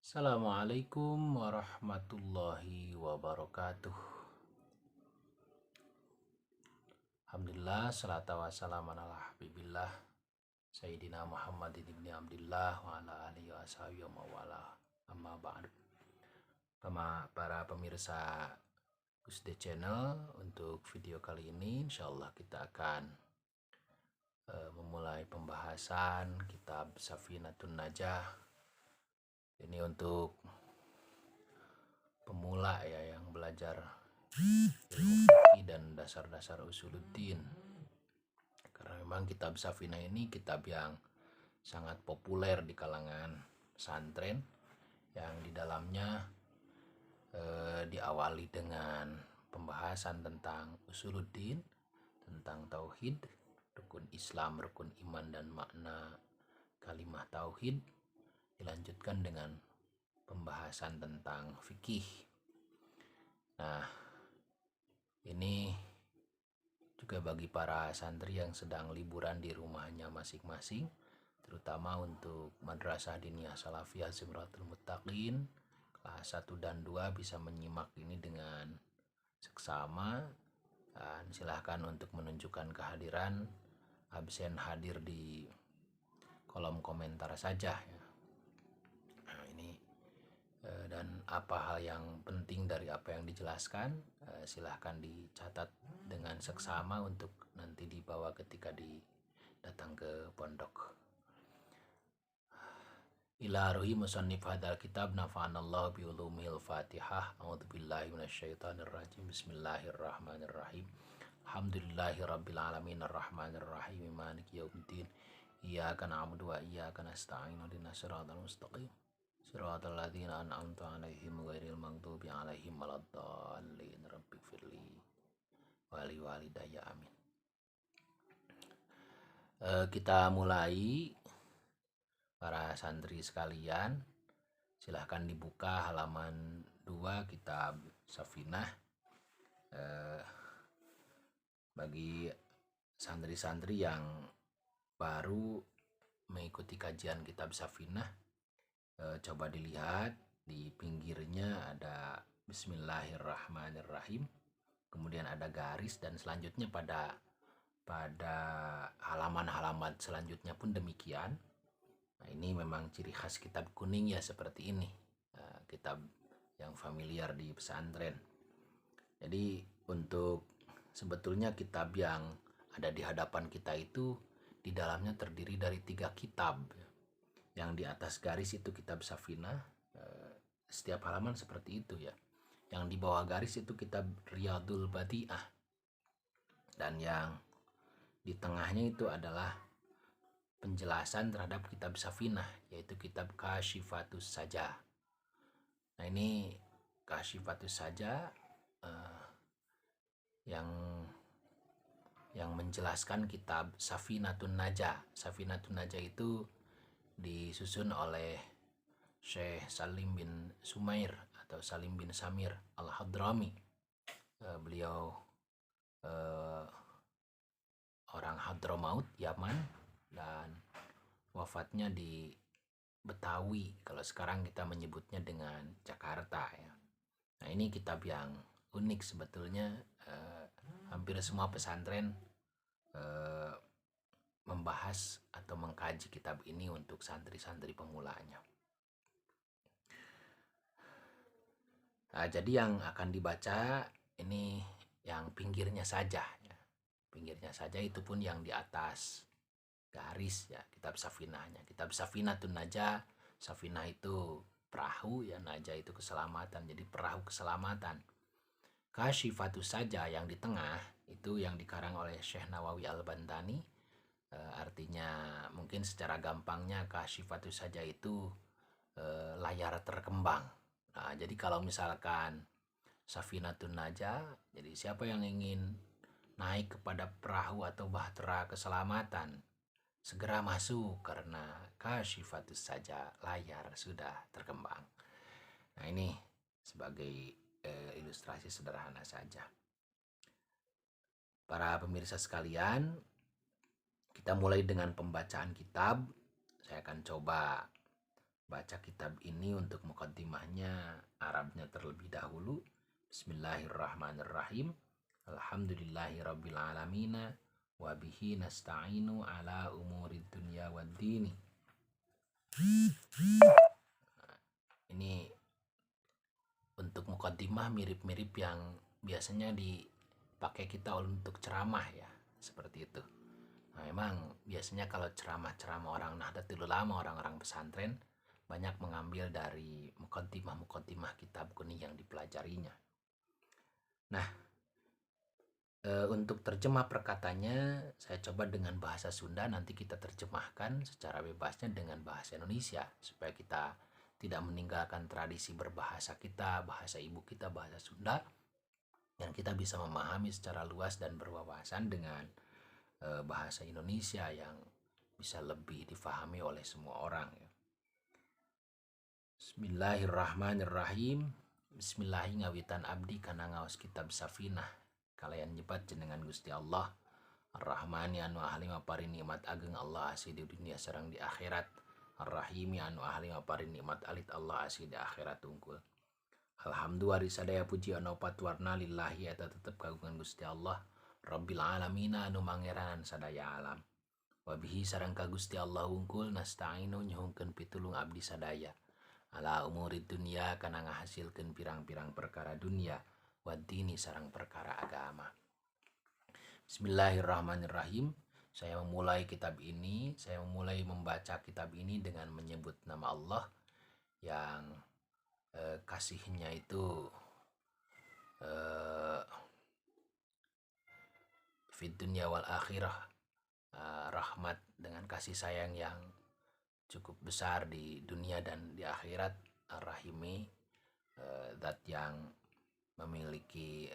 Assalamualaikum warahmatullahi wabarakatuh. Alhamdulillah, salatu wassalamu ala habibillah Sayyidina Muhammad ibn Abdullah wa ala alihi wa sahbihi wa mawala. Amma ba'du. Para pemirsa Gusde Channel, untuk video kali ini insyaallah kita akan memulai pembahasan kitab Safinatun Najah. Ini untuk pemula ya, yang belajar ilmu fikih dan dasar-dasar usuluddin. Karena memang kitab Safinah ini kitab yang sangat populer di kalangan pesantren, yang di dalamnya diawali dengan pembahasan tentang usuluddin, tentang tauhid, rukun Islam, rukun iman dan makna kalimah tauhid, dilanjutkan dengan pembahasan tentang fikih. Nah, ini juga bagi para santri yang sedang liburan di rumahnya masing-masing, terutama untuk Madrasah Diniyah Salafiyah Zumratul Muttaqin kelas 1 dan 2 bisa menyimak ini dengan seksama, dan silahkan untuk menunjukkan kehadiran, absen hadir di kolom komentar saja ya. Nah, ini dan apa hal yang penting dari apa yang dijelaskan, silahkan dicatat dengan seksama untuk nanti dibawa ketika datang ke pondok. Ila ruhi musannif hadal kitab nafa'anallahu bi ulumil fatihah. A'udzubillahi minasyaitonir rajim. Bismillahirrahmanirrahim. Alhamdulillahi rabbil alamin arrahmanir rahim maliki yaumiddin. Iyyaka na'budu wa iyyaka nasta'in ihdinas siratal mustaqim siratal ladzina an'amta 'alaihim ghairil maghdubi 'alaihim waladdallin. Rabbighfirli wa li walidayya amin. Kita mulai. Para santri sekalian, silahkan dibuka halaman 2 kitab Safinah. Bagi santri-santri yang baru mengikuti kajian kitab Safinah, coba dilihat di pinggirnya ada Bismillahirrahmanirrahim, kemudian ada garis, dan selanjutnya pada halaman-halaman selanjutnya pun demikian. Nah, ini memang ciri khas kitab kuning ya, seperti ini, kitab yang familiar di pesantren. Jadi untuk sebetulnya kitab yang ada di hadapan kita itu di dalamnya terdiri dari 3 kitab. Yang di atas garis itu kitab Safinah, setiap halaman seperti itu ya. Yang di bawah garis itu kitab Riyadul Badi'ah, dan yang di tengahnya itu adalah penjelasan terhadap kitab Safinah, yaitu kitab Kasyifatus Saja. Nah, ini Kasyifatus Saja yang menjelaskan kitab Safinatun Najah. Safinatun Najah itu disusun oleh Syekh Salim bin Sumair atau Salim bin Samir Al-Hadrami. Beliau orang Hadramaut, Yaman, dan wafatnya di Betawi, kalau sekarang kita menyebutnya dengan Jakarta ya. Nah, ini kitab yang unik sebetulnya. Hampir semua pesantren membahas atau mengkaji kitab ini untuk santri-santri pemulanya. Nah, jadi yang akan dibaca ini yang pinggirnya saja ya. Pinggirnya saja, itu pun yang di atas garis ya, kitab Safinahnya. Kitab Safinatun Najah, Safinah itu perahu ya, Najah itu keselamatan, jadi perahu keselamatan. Kasyifatus Saja yang di tengah itu yang dikarang oleh Syekh Nawawi Al-Bantani. Artinya mungkin secara gampangnya Kasyifatus Saja itu layar terkembang. Nah, jadi kalau misalkan Safinatun Najah, jadi siapa yang ingin naik kepada perahu atau bahtera keselamatan, segera masuk karena Kasyifatus Saja, layar sudah terkembang. Nah, ini sebagai ilustrasi sederhana saja. Para pemirsa sekalian, kita mulai dengan pembacaan kitab. Saya akan coba baca kitab ini untuk muqaddimahnya Arabnya terlebih dahulu. Bismillahirrahmanirrahim. Alhamdulillahirabbil alamin wa bihi nasta'inu ala umurid dunya waddini. Ini untuk muqaddimah mirip-mirip yang biasanya dipakai kita untuk ceramah ya, seperti itu. Nah, memang biasanya kalau ceramah-ceramah orang Nahdlatul Ulama, orang-orang pesantren banyak mengambil dari muqaddimah kitab kuning yang dipelajarinya. Nah, untuk terjemah perkatanya saya coba dengan bahasa Sunda, nanti kita terjemahkan secara bebasnya dengan bahasa Indonesia supaya kita tidak meninggalkan tradisi berbahasa kita, bahasa ibu kita, bahasa Sunda, dan kita bisa memahami secara luas dan berwawasan dengan bahasa Indonesia yang bisa lebih difahami oleh semua orang ya. Bismillahirrahmanirrahim. Bismillahi ngawitan abdi kana ngaos kitab Safinah kalayan nyebat jenengan Gusti Allah Ar-Rahmani anu ahli maparin nikmat ageng Allah asih di dunia sareng di akhirat. Ar-Rahimi anu ahli maparin nikmat alit Allah asih di akhirat unggul. Alhamdulillah sadaya puji anu patwarna lillahi eta tetep kagungan Gusti Allah Rabbil alamin anu mangeranan sadaya alam. Wabihi sareng ka Gusti Allah unggul nasta'inu nyuhungkeun pitulung abdi sadaya ala umurid dunia kana ngahasilkeun pirang-pirang perkara dunia waddini sareng perkara agama. Bismillahirrahmanirrahim. Saya memulai membaca kitab ini dengan menyebut nama Allah yang kasihnya itu fid dunya wal akhirah, rahmat dengan kasih sayang yang cukup besar di dunia dan di akhirat. Ar-Rahimi, zat yang memiliki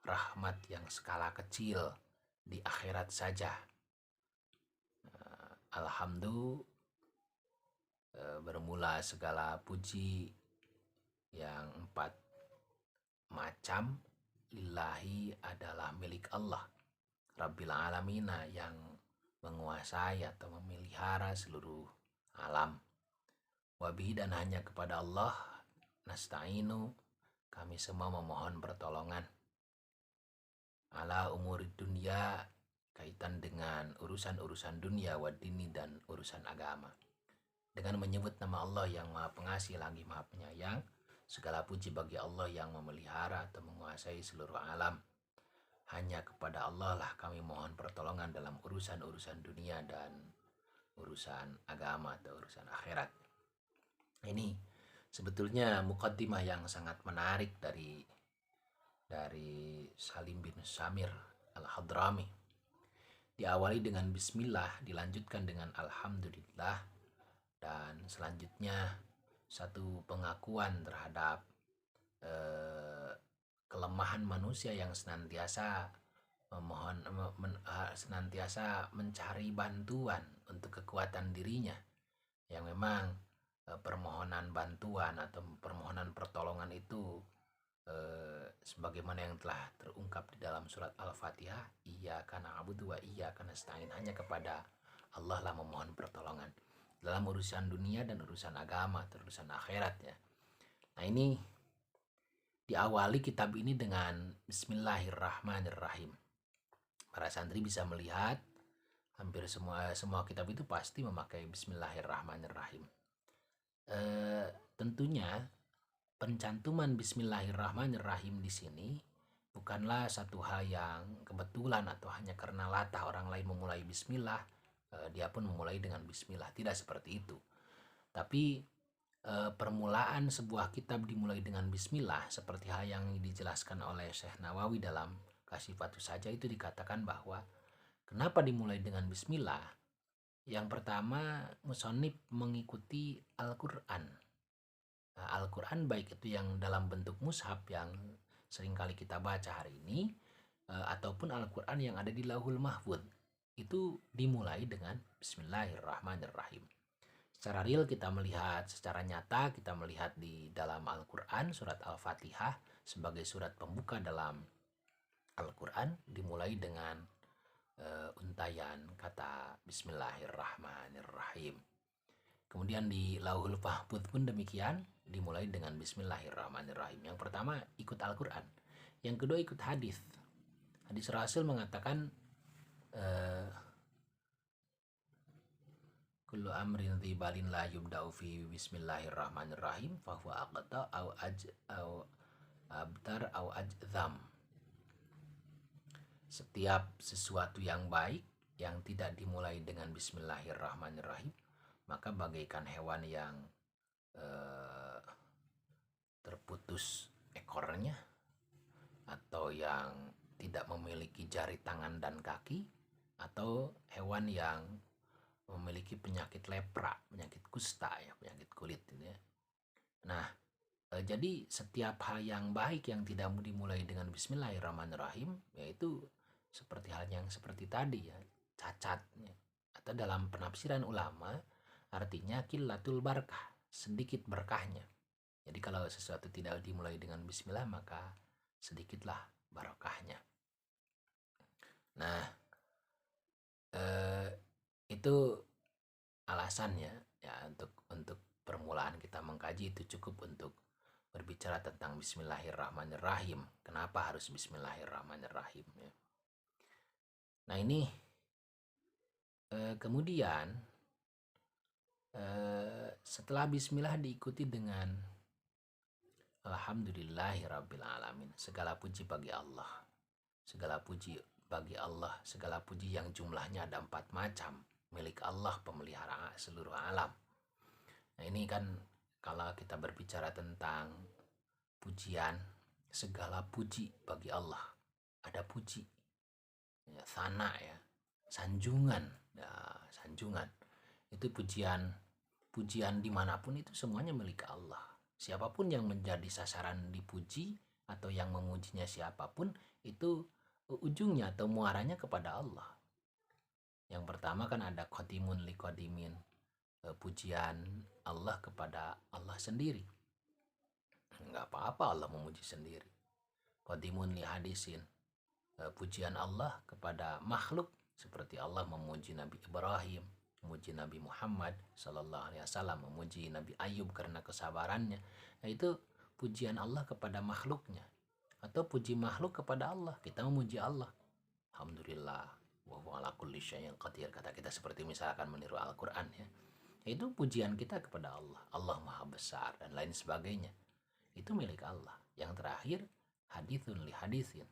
rahmat yang skala kecil di akhirat saja. Alhamdulillah, bermula segala puji yang 4 macam lillahi adalah milik Allah Rabbil alamina yang menguasai atau memelihara seluruh alam. Wabihi dan hanya kepada Allah nasta'inu kami semua memohon pertolongan ala umur dunia kaitan dengan urusan-urusan dunia wadini dan urusan agama. Dengan menyebut nama Allah yang maha pengasih lagi maha penyayang, segala puji bagi Allah yang memelihara atau menguasai seluruh alam. Hanya kepada Allah lah kami mohon pertolongan dalam urusan-urusan dunia dan urusan agama atau urusan akhirat. Ini sebetulnya muqaddimah yang sangat menarik dari Salim bin Samir Al-Hadrami. Diawali dengan bismillah, dilanjutkan dengan alhamdulillah, dan selanjutnya satu pengakuan terhadap kelemahan manusia yang senantiasa senantiasa mencari bantuan untuk kekuatan dirinya, yang memang permohonan bantuan atau permohonan pertolongan itu sebagaimana yang telah terungkap di dalam surat Al-Fatihah, iyyaka na'budu wa iyyaka nasta'in, hanya kepada Allah lah memohon pertolongan dalam urusan dunia dan urusan agama atau urusan akhirat ya. Nah, ini diawali kitab ini dengan Bismillahirrahmanirrahim. Para santri bisa melihat hampir semua kitab itu pasti memakai Bismillahirrahmanirrahim. Tentunya pencantuman Bismillahirrahmanirrahim di sini bukanlah satu hal yang kebetulan atau hanya karena latah orang lain memulai Bismillah, dia pun memulai dengan Bismillah. Tidak seperti itu. Tapi permulaan sebuah kitab dimulai dengan Bismillah, seperti hal yang dijelaskan oleh Syekh Nawawi dalam Kasyifatus Saja, itu dikatakan bahwa kenapa dimulai dengan Bismillah. Yang pertama, musonib mengikuti Al-Quran. Nah, Al-Quran baik itu yang dalam bentuk mushaf yang seringkali kita baca hari ini, ataupun Al-Quran yang ada di Lauhul Mahfudz, itu dimulai dengan Bismillahirrahmanirrahim. Secara real kita melihat, secara nyata kita melihat di dalam Al-Quran, surat Al-Fatihah sebagai surat pembuka dalam Al-Quran dimulai dengan untayan kata Bismillahirrahmanirrahim. Kemudian di Lauhul Mahfuz pun demikian, dimulai dengan Bismillahirrahmanirrahim. Yang pertama ikut Al-Quran, yang kedua ikut hadis. Hadis Rasul mengatakan kullu amrin dhibalin la yubda'u fi bismillahirrahmanirrahim fahuwa aqta au abtar au ajzam. Setiap sesuatu yang baik yang tidak dimulai dengan bismillahirrahmanirrahim maka bagaikan hewan yang terputus ekornya, atau yang tidak memiliki jari tangan dan kaki, atau hewan yang memiliki penyakit lepra, penyakit kusta ya, penyakit kulit gitu ya. Nah, jadi setiap hal yang baik yang tidak dimulai dengan bismillahirrahmanirrahim yaitu seperti hal yang seperti tadi ya, cacatnya. Atau dalam penafsiran ulama artinya qillatul barakah, sedikit berkahnya. Jadi kalau sesuatu tidak dimulai dengan bismillah maka sedikitlah barokahnya. Nah, itu alasannya ya, untuk permulaan kita mengkaji itu cukup untuk berbicara tentang bismillahirrahmanirrahim. Kenapa harus bismillahirrahmanirrahim ya. Nah ini kemudian setelah bismillah diikuti dengan alhamdulillahirrabbilalamin. Segala puji bagi Allah. Segala puji bagi Allah, segala puji yang jumlahnya ada 4 macam, milik Allah pemelihara seluruh alam. Nah ini kan kalau kita berbicara tentang pujian, segala puji bagi Allah. Ada puji, ya, sana ya, sanjungan, ya, sanjungan. Itu pujian dimanapun itu semuanya milik Allah. Siapapun yang menjadi sasaran dipuji atau yang memujinya siapapun itu ujungnya atau muaranya kepada Allah. Yang pertama kan ada qadimun li qadimin, pujian Allah kepada Allah sendiri. Enggak apa-apa Allah memuji sendiri. Qadimun li hadisin, pujian Allah kepada makhluk seperti Allah memuji Nabi Ibrahim, memuji Nabi Muhammad sallallahu alaihi wasallam, memuji Nabi Ayub karena kesabarannya. Nah itu pujian Allah kepada makhluknya. Atau puji makhluk kepada Allah, kita memuji Allah, alhamdulillah wa huwa ala kulli syai'in qadir, kata kita, seperti misalkan meniru Al-Quran ya. Itu pujian kita kepada Allah, Allah maha besar dan lain sebagainya, itu milik Allah. Yang terakhir hadithun li hadithin,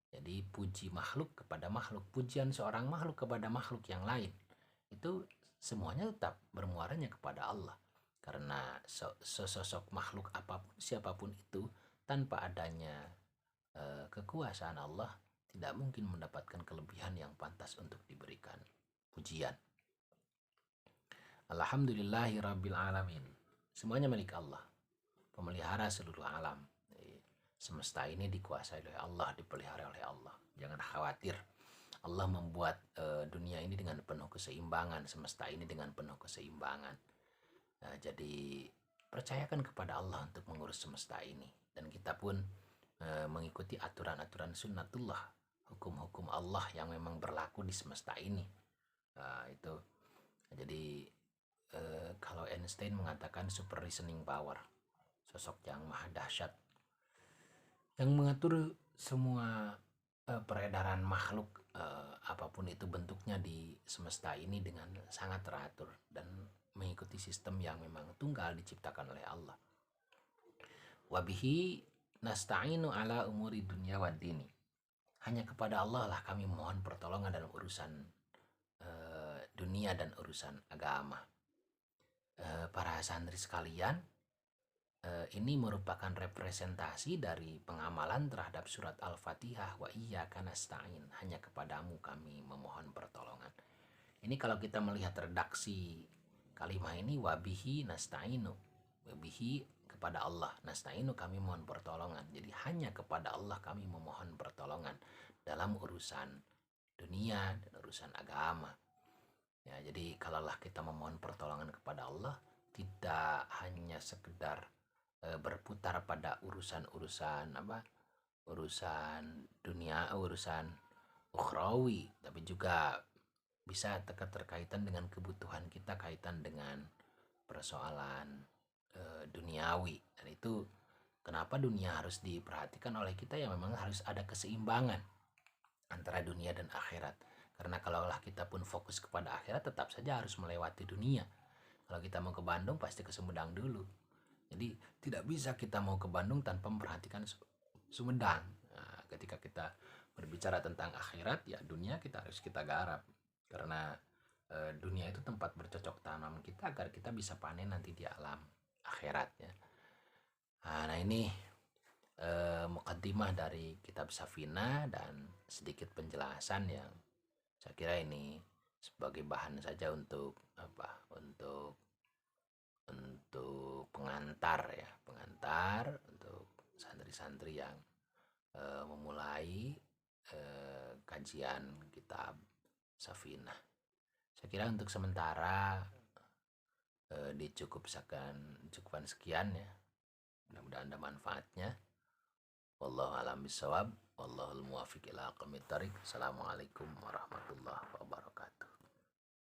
jadi puji makhluk kepada makhluk, pujian seorang makhluk kepada makhluk yang lain, itu semuanya tetap bermuaranya kepada Allah. Karena sesosok makhluk apapun siapapun itu tanpa adanya kekuasaan Allah tidak mungkin mendapatkan kelebihan yang pantas untuk diberikan pujian. Alhamdulillahirabbil alamin. Semuanya milik Allah, pemelihara seluruh alam. Semesta ini dikuasai oleh Allah, dipelihara oleh Allah. Jangan khawatir. Allah membuat dunia ini dengan penuh keseimbangan, semesta ini dengan penuh keseimbangan. Jadi percayakan kepada Allah untuk mengurus semesta ini, dan kita pun mengikuti aturan-aturan sunnatullah, hukum-hukum Allah yang memang berlaku di semesta ini. Itu jadi kalau Einstein mengatakan super reasoning power, sosok yang maha dahsyat yang mengatur semua peredaran makhluk apapun itu bentuknya di semesta ini dengan sangat teratur dan mengikuti sistem yang memang tunggal diciptakan oleh Allah. Wabihi nasta'inu ala umuri dunia wa dini. Hanya kepada Allah lah kami mohon pertolongan dalam urusan dunia dan urusan agama. Para santri sekalian, ini merupakan representasi dari pengamalan terhadap surat Al-Fatihah, wa iyyaka nasta'in, hanya kepadamu kami memohon pertolongan. Ini kalau kita melihat redaksi kalimat ini, wabihi nasta'inu, wabihi kepada Allah, nasta'inu kami mohon pertolongan. Jadi hanya kepada Allah kami memohon pertolongan dalam urusan dunia dan urusan agama. Ya, jadi kalaulah kita memohon pertolongan kepada Allah, tidak hanya sekedar berputar pada urusan dunia, urusan ukhrawi, tapi juga bisa terkaitan dengan kebutuhan kita, kaitan dengan persoalan duniawi. Dan itu kenapa dunia harus diperhatikan oleh kita, ya memang harus ada keseimbangan antara dunia dan akhirat. Karena kalaulah kita pun fokus kepada akhirat, tetap saja harus melewati dunia. Kalau kita mau ke Bandung pasti ke Sumedang dulu. Jadi tidak bisa kita mau ke Bandung tanpa memperhatikan Sumedang. Nah, ketika kita berbicara tentang akhirat, ya dunia kita harus kita garap. Karena dunia itu tempat bercocok tanam kita agar kita bisa panen nanti di alam akhirat ya. Nah ini mukaddimah dari kitab Safina dan sedikit penjelasan yang saya kira ini sebagai bahan saja untuk untuk pengantar ya, pengantar untuk santri-santri yang memulai kajian kitab Safina. Saya kira untuk sementara cukupkan sekian ya. Mudah-mudahan ada manfaatnya. Wallahu a'lam bishawab. Wallahul muwaffiq ila aqwamit thoriq. Assalamualaikum warahmatullahi wabarakatuh.